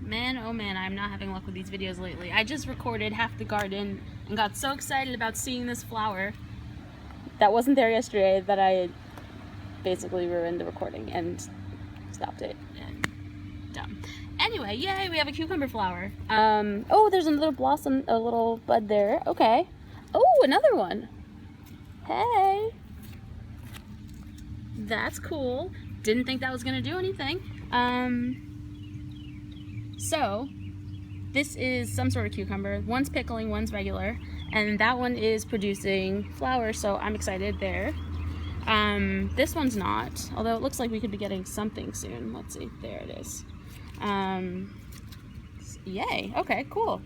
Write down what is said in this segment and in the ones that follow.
Man, oh man, I'm not having luck with these videos lately. I just recorded half the garden and got so excited about seeing this flower that wasn't there yesterday that I basically ruined the recording and stopped it. And dumb. Anyway, yay, we have a cucumber flower. Oh, there's a little blossom, a little bud there. Okay. Oh, another one. Hey. That's cool. Didn't think that was gonna do anything. So this is some sort of cucumber. One's pickling, one's regular, and that one is producing flowers, so I'm excited there. This one's not, although it looks like we could be getting something soon. Let's see, there it is. Yay, okay, cool.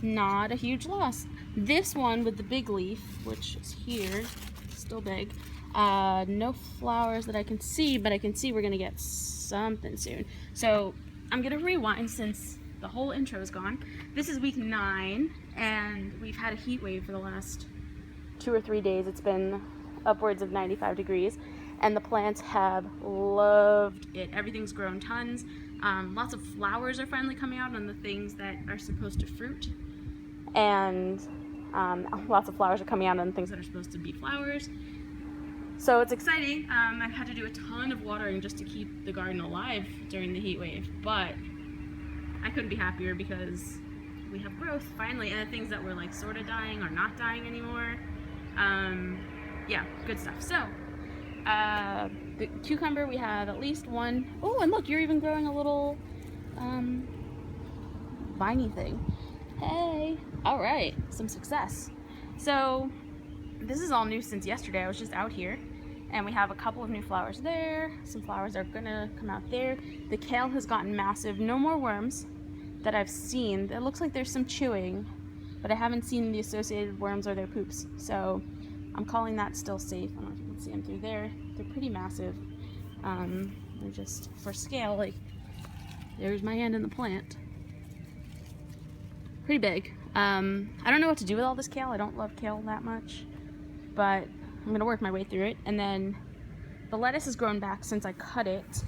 Not a huge loss. This one with the big leaf, which is here, still big, no flowers that I can see, but I can see we're gonna get something soon. So I'm gonna rewind since the whole intro is gone. This is week 9, and we've had a heat wave for the last 2 or 3 days. It's been upwards of 95 degrees, and the plants have loved it. Everything's grown tons. Lots of flowers are finally coming out on the things that are supposed to fruit, and lots of flowers are coming out on things that are supposed to be flowers. So it's exciting. I've had to do a ton of watering just to keep the garden alive during the heat wave, but I couldn't be happier because we have growth finally, and the things that were like sort of dying are not dying anymore. Yeah, good stuff. So the cucumber, we have at least one. Oh, and look, you're even growing a little viney thing. Hey, all right, some success. So this is all new since yesterday. I was just out here, and we have a couple of new flowers there. Some flowers are gonna come out there. The kale has gotten massive. No more worms that I've seen. It looks like there's some chewing, but I haven't seen the associated worms or their poops. So I'm calling that still safe. I don't know if you can see them through there. They're pretty massive. They're just for scale, like there's my hand in the plant. Pretty big. I don't know what to do with all this kale. I don't love kale that much, but I'm gonna work my way through it. And then the lettuce has grown back since I cut it.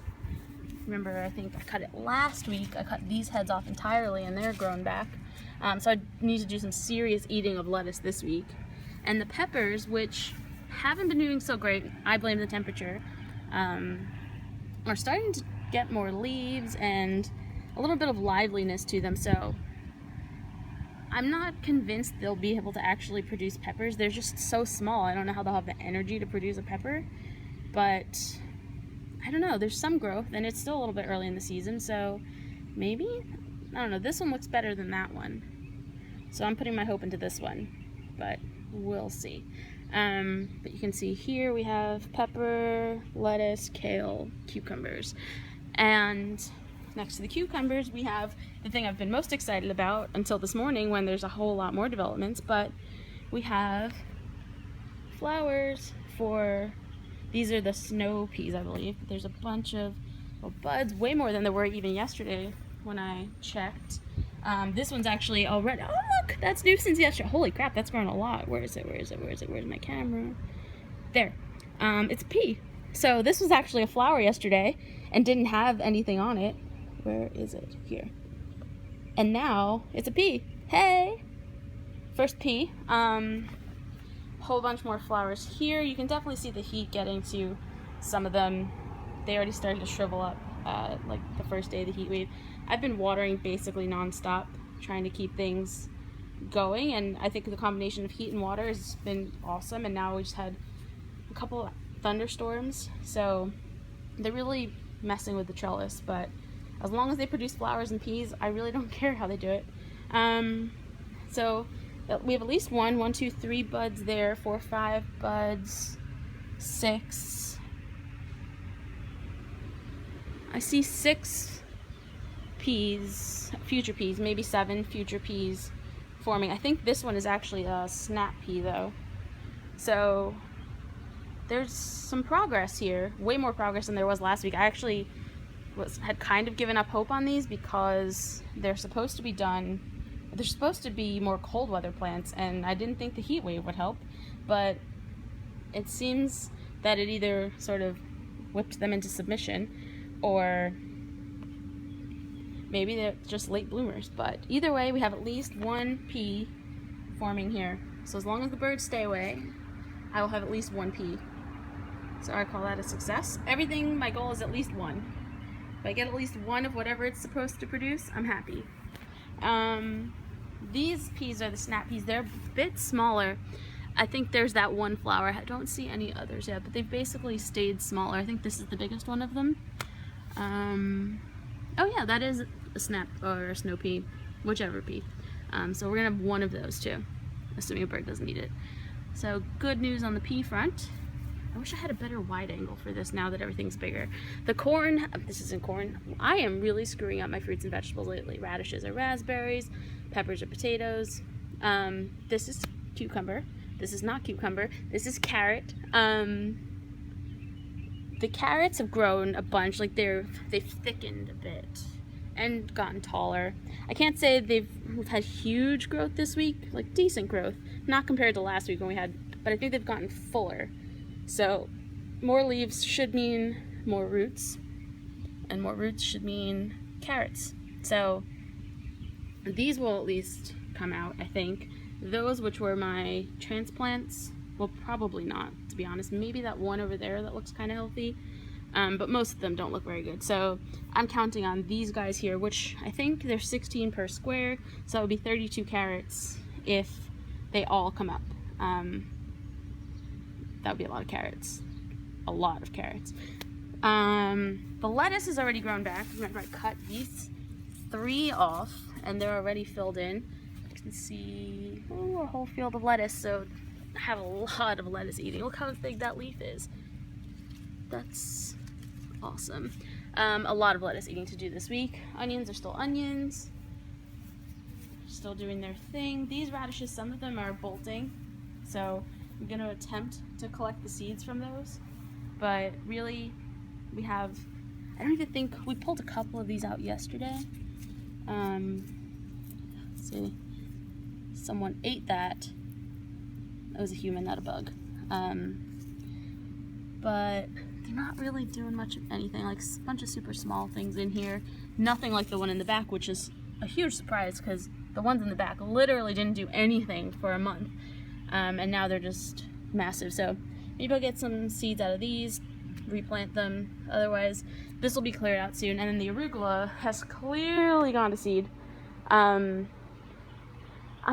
Remember, I think I cut it last week. I cut these heads off entirely, and they're grown back. So I need to do some serious eating of lettuce this week. And the peppers, which haven't been doing so great, I blame the temperature, are starting to get more leaves and a little bit of liveliness to them. So I'm not convinced they'll be able to actually produce peppers. They're just so small. I don't know how they'll have the energy to produce a pepper, but I don't know. There's some growth, and it's still a little bit early in the season, so maybe? I don't know. This one looks better than that one, so I'm putting my hope into this one, but we'll see. But you can see here we have pepper, lettuce, kale, cucumbers, and next to the cucumbers, we have the thing I've been most excited about until this morning when there's a whole lot more developments, but we have flowers for, these are the snow peas, I believe. There's a bunch of buds, way more than there were even yesterday when I checked. This one's actually already, oh look, that's new since yesterday. Holy crap, that's grown a lot. Where is it, where is it, where is it, where's my camera? There, it's a pea. So this was actually a flower yesterday and didn't have anything on it. Where is it? Here. And now it's a pea. Hey! First pea. Whole bunch more flowers here. You can definitely see the heat getting to some of them. They already started to shrivel up like the first day of the heat wave. I've been watering basically nonstop, trying to keep things going, and I think the combination of heat and water has been awesome, and now we just had a couple of thunderstorms, so they're really messing with the trellis, but as long as they produce flowers and peas, I really don't care how they do it. So we have at least 1, 2, 3 buds there, 4, 5 buds, 6. I see 6 peas, future peas, maybe 7 future peas forming. I think this one is actually a snap pea though. So there's some progress here, way more progress than there was last week. I actually had kind of given up hope on these because they're supposed to be done, they're supposed to be more cold weather plants, and I didn't think the heat wave would help, but it seems that it either sort of whipped them into submission or maybe they're just late bloomers. But either way, we have at least one pea forming here. So as long as the birds stay away, I will have at least one pea. So I call that a success. Everything, my goal is at least one. If I get at least one of whatever it's supposed to produce, I'm happy. These peas are the snap peas. They're a bit smaller. I think there's that one flower. I don't see any others yet, but they've basically stayed smaller. I think this is the biggest one of them. Oh yeah, that is a snap or a snow pea, whichever pea. So we're gonna have one of those too, assuming a bird doesn't eat it. So good news on the pea front. I wish I had a better wide angle for this now that everything's bigger. The corn, this isn't corn. I am really screwing up my fruits and vegetables lately. Radishes are raspberries, peppers are potatoes. This is cucumber. This is not cucumber. This is carrot. The carrots have grown a bunch, like they've thickened a bit and gotten taller. I can't say we've had huge growth this week, like decent growth, not compared to last week when we had, but I think they've gotten fuller. So more leaves should mean more roots, and more roots should mean carrots. So these will at least come out, I think. Those which were my transplants will probably not, to be honest. Maybe that one over there that looks kind of healthy, but most of them don't look very good. So I'm counting on these guys here, which I think they're 16 per square, so it would be 32 carrots if they all come up. That would be a lot of carrots. A lot of carrots. The lettuce is already grown back. Remember, I cut these 3 off, and they're already filled in. You can see a whole field of lettuce, so I have a lot of lettuce eating. Look how big that leaf is. That's awesome. A lot of lettuce eating to do this week. Onions are still onions. Still doing their thing. These radishes, some of them are bolting, so I'm going to attempt to collect the seeds from those, but really we have, I don't even think, we pulled a couple of these out yesterday. Let's see, someone ate that. That was a human, not a bug. But they're not really doing much of anything, like a bunch of super small things in here. Nothing like the one in the back, which is a huge surprise because the ones in the back literally didn't do anything for a month. And now they're just massive. So maybe I'll get some seeds out of these, replant them. Otherwise, this will be cleared out soon. And then the arugula has clearly gone to seed. I'm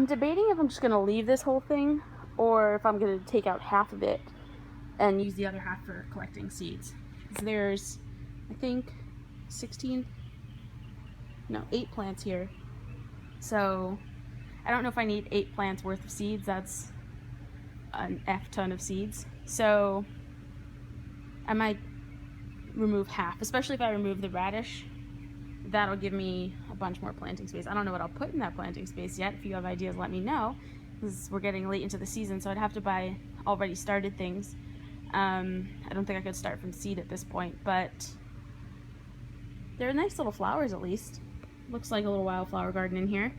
debating if I'm just going to leave this whole thing or if I'm going to take out half of it and use the other half for collecting seeds. So there's, I think, 8 plants here. So I don't know if I need 8 plants worth of seeds. That's an F ton of seeds. So I might remove half, especially if I remove the radish. That'll give me a bunch more planting space. I don't know what I'll put in that planting space yet. If you have ideas, let me know, because we're getting late into the season, so I'd have to buy already started things. I don't think I could start from seed at this point, but they're nice little flowers at least. Looks like a little wildflower garden in here.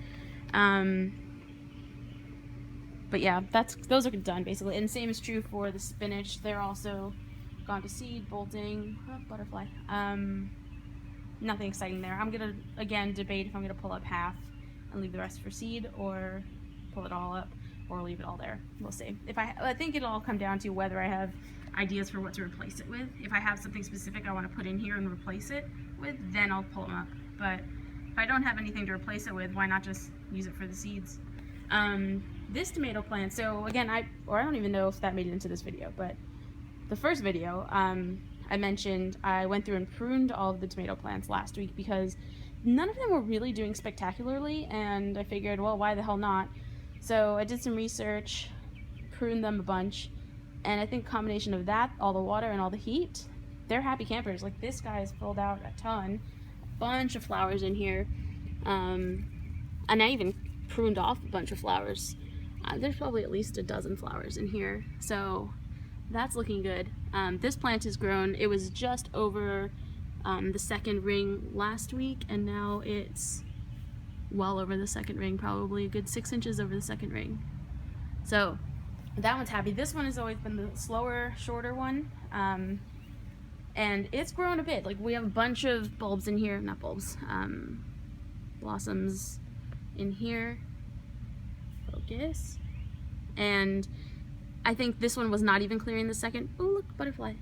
But yeah, those are done basically. And same is true for the spinach. They're also gone to seed, bolting, butterfly. Nothing exciting there. I'm gonna again debate if I'm gonna pull up half and leave the rest for seed, or pull it all up, or leave it all there. We'll see. I think it'll all come down to whether I have ideas for what to replace it with. If I have something specific I want to put in here and replace it with, then I'll pull them up. But if I don't have anything to replace it with, why not just use it for the seeds? This tomato plant, so again, I don't even know if that made it into this video, but the first video, I mentioned I went through and pruned all of the tomato plants last week because none of them were really doing spectacularly, and I figured, well, why the hell not? So I did some research, pruned them a bunch, and I think combination of that, all the water and all the heat, they're happy campers. Like this guy has filled out a ton, a bunch of flowers in here, and I even pruned off a bunch of flowers. There's probably at least a dozen flowers in here, so that's looking good. This plant has grown. It was just over the second ring last week, and now it's well over the second ring, probably a good 6 inches over the second ring. So that one's happy. This one has always been the slower, shorter one, and it's grown a bit. Like we have a bunch of bulbs in here, not bulbs, blossoms in here. Focus. And I think this one was not even clearing the second. Oh, look, butterfly.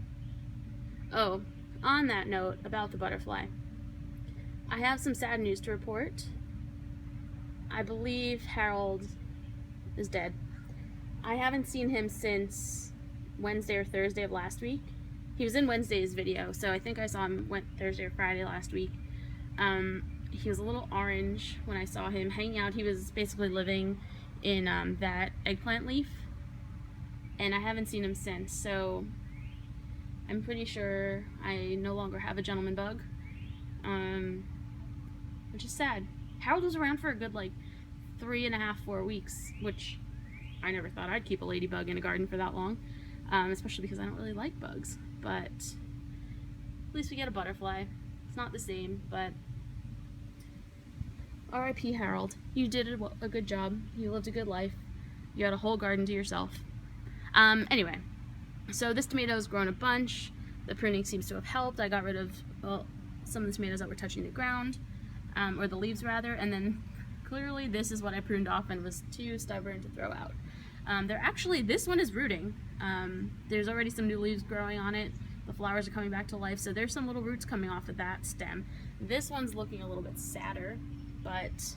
Oh, on that note about the butterfly, I have some sad news to report. I believe Harold is dead. I haven't seen him since Wednesday or Thursday of last week. He was in Wednesday's video, so I think I saw him Thursday or Friday last week. He was a little orange when I saw him hanging out. He was basically living in that eggplant leaf, and I haven't seen him since, so I'm pretty sure I no longer have a gentleman bug, which is sad. Harold was around for a good like 3.5, 4 weeks, which I never thought I'd keep a ladybug in a garden for that long, especially because I don't really like bugs. But at least we get a butterfly. It's not the same, but R.I.P. Harold. You did a good job. You lived a good life. You had a whole garden to yourself. Anyway, so this tomato's grown a bunch. The pruning seems to have helped. I got rid of, well, some of the tomatoes that were touching the ground, or the leaves rather, and then clearly this is what I pruned off and was too stubborn to throw out. This one is rooting. There's already some new leaves growing on it. The flowers are coming back to life, so there's some little roots coming off of that stem. This one's looking a little bit sadder, but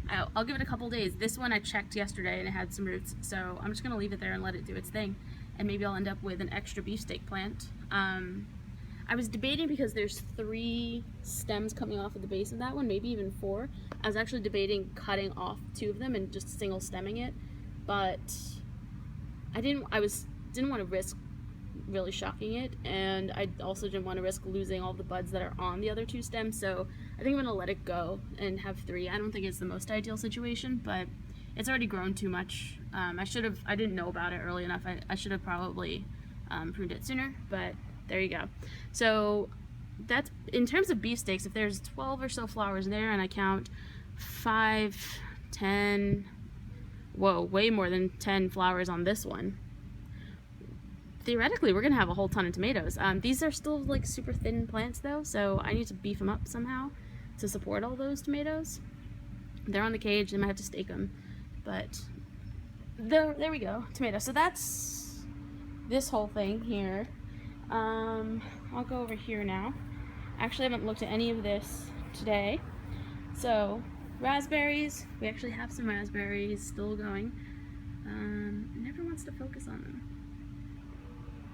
I'll give it a couple days. This one I checked yesterday and it had some roots, so I'm just gonna leave it there and let it do its thing, and maybe I'll end up with an extra beefsteak plant. I was debating, because there's 3 stems coming off of the base of that one, maybe even 4. I was actually debating cutting off 2 of them and just single stemming it, but I didn't want to risk really shocking it, and I also didn't want to risk losing all the buds that are on the other 2 stems, so I think I'm gonna let it go and have 3. I don't think it's the most ideal situation, but it's already grown too much. I didn't know about it early enough. I should have probably pruned it sooner, but there you go. So that's, in terms of beefsteaks, if there's 12 or so flowers there and I count 5, 10, whoa, way more than 10 flowers on this one, theoretically we're gonna have a whole ton of tomatoes. These are still like super thin plants though, so I need to beef them up somehow to support all those tomatoes. They're on the cage, I might have to stake them, but there we go, tomatoes. So that's this whole thing here. I'll go over here now. Actually, I haven't looked at any of this today. So raspberries, we actually have some raspberries still going. It never wants to focus on them.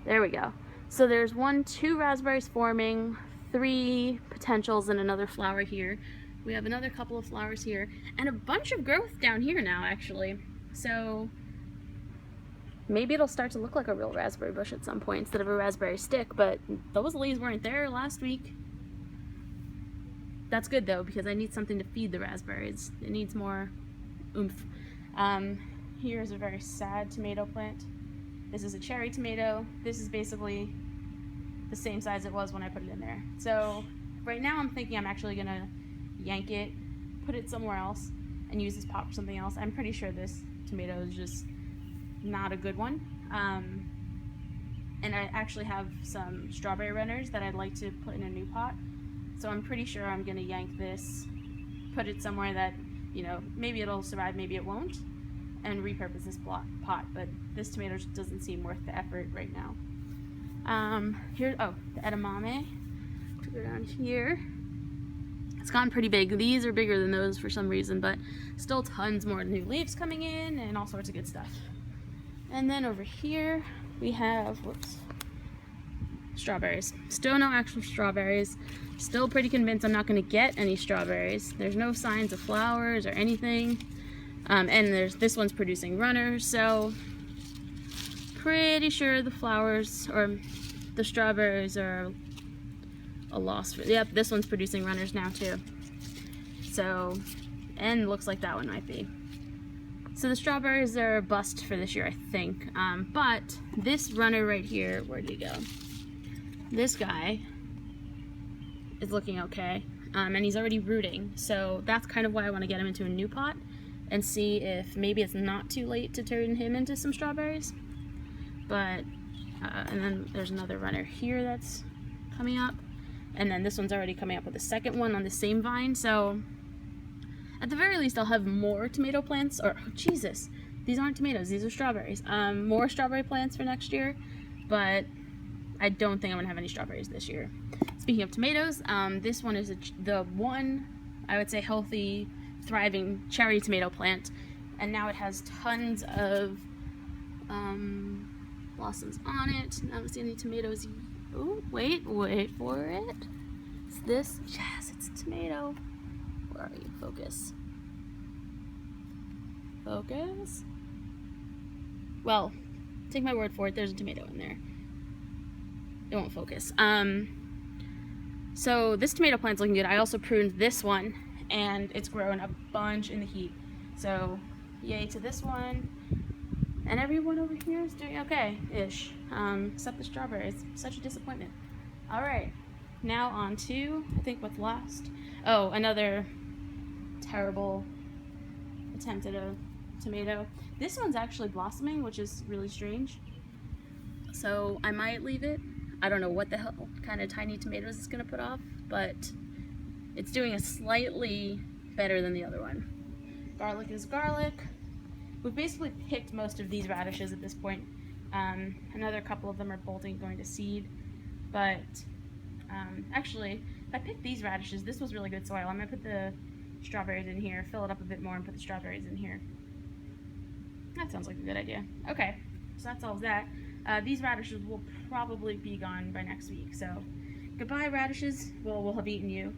There we go. So there's 2 raspberries forming, 3 potentials, and another flower here. We have another couple of flowers here, and a bunch of growth down here now, actually. So maybe it'll start to look like a real raspberry bush at some point instead of a raspberry stick, but those leaves weren't there last week. That's good though, because I need something to feed the raspberries. It needs more oomph. Here's a very sad tomato plant. This is a cherry tomato. This is basically the same size it was when I put it in there. So right now I'm thinking I'm actually gonna yank it, put it somewhere else, and use this pot for something else. I'm pretty sure this tomato is just not a good one. And I actually have some strawberry runners that I'd like to put in a new pot. So I'm pretty sure I'm gonna yank this, put it somewhere that, you know, maybe it'll survive, maybe it won't, and repurpose this pot. But this tomato just doesn't seem worth the effort right now. Here, oh, the edamame. To go down here. It's gotten pretty big. These are bigger than those for some reason, but still tons more new leaves coming in and all sorts of good stuff. And then over here we have, whoops, strawberries. Still no actual strawberries. Still pretty convinced I'm not going to get any strawberries. There's no signs of flowers or anything. And this one's producing runners, so pretty sure the flowers or the strawberries are a loss. Yep, this one's producing runners now too. So, and looks like that one might be. So the strawberries are a bust for this year, I think. But this runner right here, where'd he go? This guy is looking okay, and he's already rooting. So that's kind of why I want to get him into a new pot and see if maybe it's not too late to turn him into some strawberries. But, and then there's another runner here that's coming up. And then this one's already coming up with a second one on the same vine. So At the very least, I'll have more tomato plants, or, oh, Jesus, these aren't tomatoes, these are strawberries. More strawberry plants for next year, but I don't think I'm gonna have any strawberries this year. Speaking of tomatoes, this one is the one, I would say, healthy, thriving cherry tomato plant, and now it has tons of blossoms on it. I don't see any tomatoes. Oh, wait for it. It's this. Yes, it's a tomato. Where are you? Focus. Focus. Well, take my word for it, there's a tomato in there. It won't focus. So this tomato plant's looking good. I also pruned this one, and it's grown a bunch in the heat. So, yay to this one. And everyone over here is doing okay-ish, except the strawberries. Such a disappointment. All right, now on to, I think, what's last. Oh, another terrible attempt at a tomato. This one's actually blossoming, which is really strange. So I might leave it. I don't know what the hell kind of tiny tomatoes it's gonna put off, but it's doing a slightly better than the other one. Garlic is garlic. We've basically picked most of these radishes at this point. Another couple of them are bolting, going to seed, but actually, if I picked these radishes, this was really good soil. I'm gonna put the strawberries in here, fill it up a bit more, and put the strawberries in here. That sounds like a good idea. Okay, so that's all of that. These radishes will probably be gone by next week, so goodbye radishes. Well, we'll have eaten you.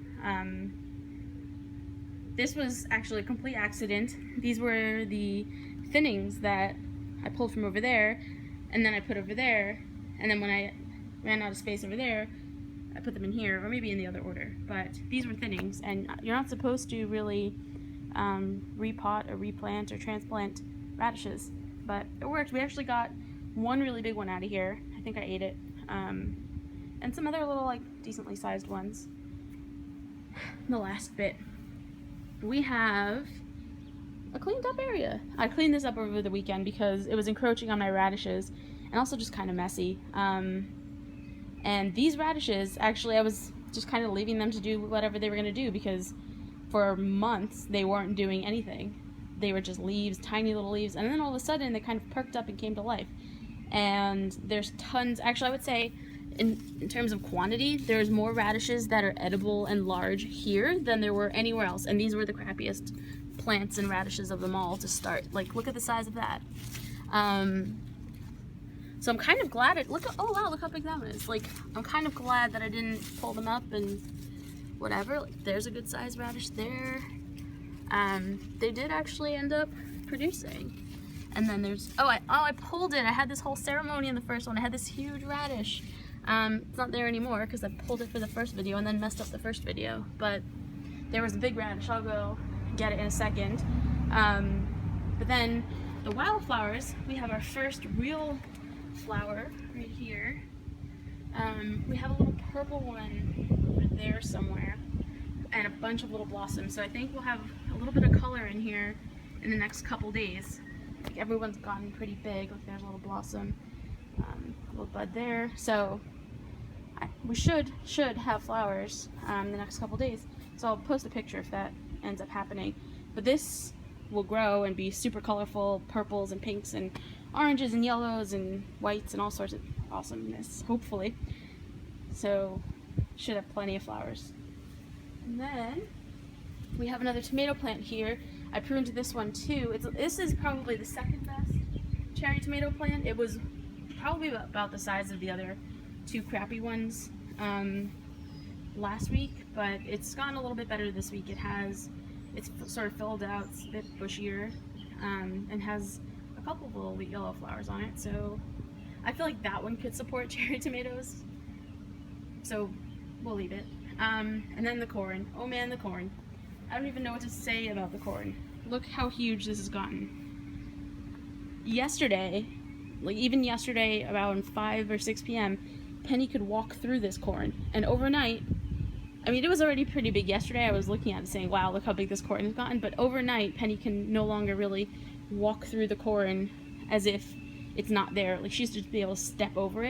This was actually a complete accident. These were the thinnings that I pulled from over there, and then I put over there, and then when I ran out of space over there, I put them in here, or maybe in the other order. But these were thinnings, and you're not supposed to really repot or replant or transplant radishes, but it worked. We actually got one really big one out of here. I think I ate it, and some other little, like, decently sized ones. The last bit. We have a cleaned up area. I cleaned this up over the weekend because it was encroaching on my radishes and also just kind of messy. And these radishes, actually, I was just kind of leaving them to do whatever they were going to do because for months they weren't doing anything. They were just leaves, tiny little leaves, and then all of a sudden they kind of perked up and came to life. And there's tons, actually I would say in terms of quantity, there's more radishes that are edible and large here than there were anywhere else. And these were the crappiest plants and radishes of them all to start. Like, look at the size of that. So I'm kind of glad oh wow, look how big that one is. Like, I'm kind of glad that I didn't pull them up and whatever. Like, there's a good sized radish there. They did actually end up producing. And then there's, I pulled it. I had this whole ceremony in the first one. I had this huge radish. It's not there anymore because I pulled it for the first video and then messed up the first video. But there was a big radish. I'll go get it in a second. But then the wildflowers, we have our first real flower right here. We have a little purple one over there somewhere and a bunch of little blossoms. So I think we'll have a little bit of color in here in the next couple days. Like, everyone's gotten pretty big. Look, there's a little blossom, a little bud there. So we should have flowers the next couple days. So I'll post a picture if that ends up happening. But this will grow and be super colorful, purples and pinks and oranges and yellows and whites and all sorts of awesomeness, hopefully. So should have plenty of flowers. And then we have another tomato plant here. I pruned this one too. This is probably the second best cherry tomato plant. It was probably about the size of the other two crappy ones last week, but it's gotten a little bit better this week. It's sort of filled out, it's a bit bushier, and has a couple of little yellow flowers on it, so I feel like that one could support cherry tomatoes, so we'll leave it. And then the corn. Oh man, the corn. I don't even know what to say about the corn. Look how huge this has gotten. Yesterday, like even yesterday around 5 or 6 p.m., Penny could walk through this corn, and overnight, I mean, it was already pretty big yesterday. I was looking at it saying, wow, look how big this corn has gotten, but overnight, Penny can no longer really walk through the corn as if it's not there. Like, she used to be able to step over it.